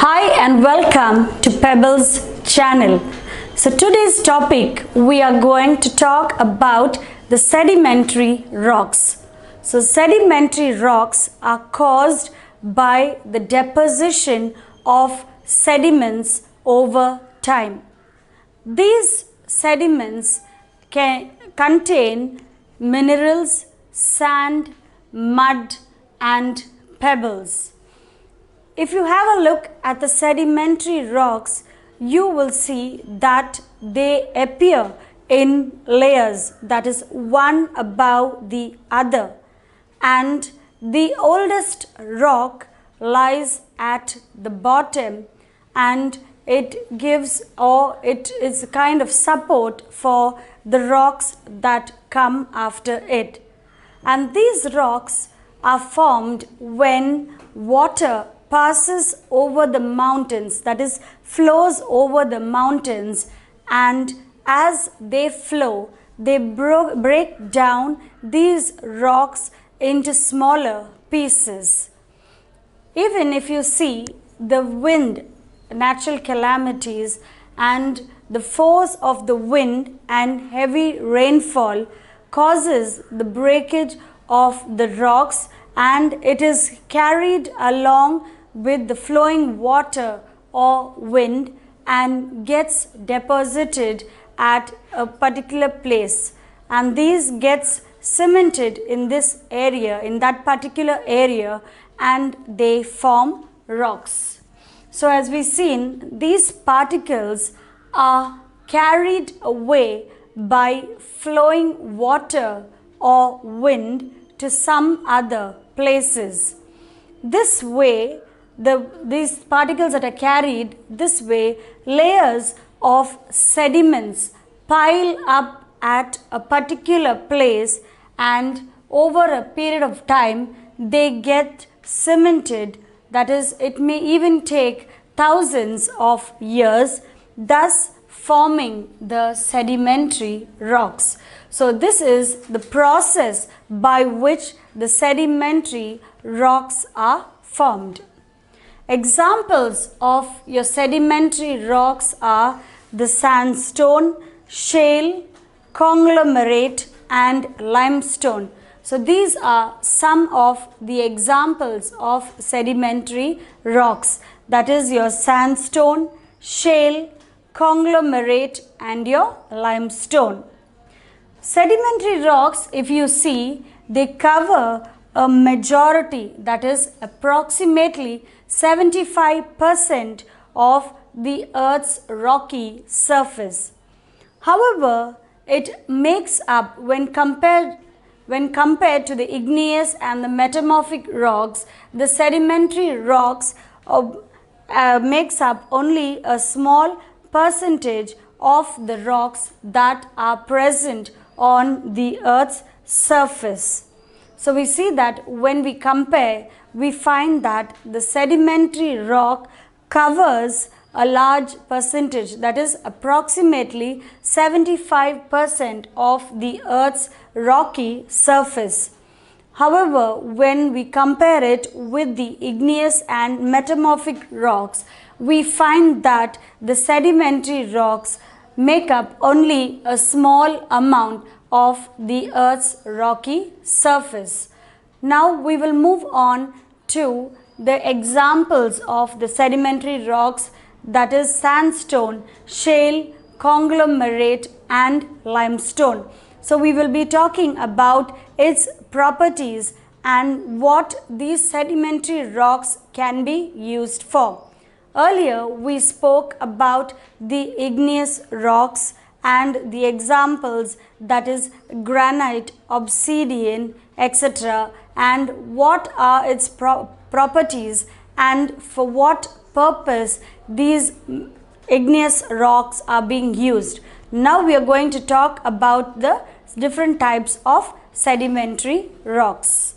Hi and welcome to Pebbles channel. So today's topic we are going to talk about the sedimentary rocks. So sedimentary rocks are caused by the deposition of sediments over time. These sediments can contain minerals, sand, mud and pebbles. If you have a look at the sedimentary rocks, you will see that they appear in layers, that is one above the other, and the oldest rock lies at the bottom and it gives it is a kind of support for the rocks that come after it. And these rocks are formed when water passes over the mountains, that is flows over the mountains, and as they flow they break down these rocks into smaller pieces. Even if you see the wind, natural calamities and the force of the wind and heavy rainfall causes the breakage of the rocks, and it is carried along with the flowing water or wind and gets deposited at a particular place, and these gets cemented in this area, in that particular area, and they form rocks. So as we've seen, these particles are carried away by flowing water or wind to some other places. This way, these particles that are carried this way, layers of sediments pile up at a particular place, and over a period of time they get cemented, that is it may even take thousands of years, thus forming the sedimentary rocks. So this is the process by which the sedimentary rocks are formed. Examples of your sedimentary rocks are the sandstone, shale, conglomerate and limestone. So these are some of the examples of sedimentary rocks, that is your sandstone, shale, conglomerate and your limestone. Sedimentary rocks, if you see, they cover a majority, that is approximately 75% of the Earth's rocky surface. However, it makes up, when compared to the igneous and the metamorphic rocks, the sedimentary rocks makes up only a small percentage of the rocks that are present on the Earth's surface. So we see that when we compare, we find that the sedimentary rock covers a large percentage, that is approximately 75% of the Earth's rocky surface. However, when we compare it with the igneous and metamorphic rocks, we find that the sedimentary rocks make up only a small amount of the Earth's rocky surface. Now we will move on to the examples of the sedimentary rocks, that is sandstone, shale, conglomerate and limestone. So we will be talking about its properties and what these sedimentary rocks can be used for. Earlier we spoke about the igneous rocks and the examples, that is granite, obsidian, etc., and what are its properties and for what purpose these igneous rocks are being used. Now we are going to talk about the different types of sedimentary rocks.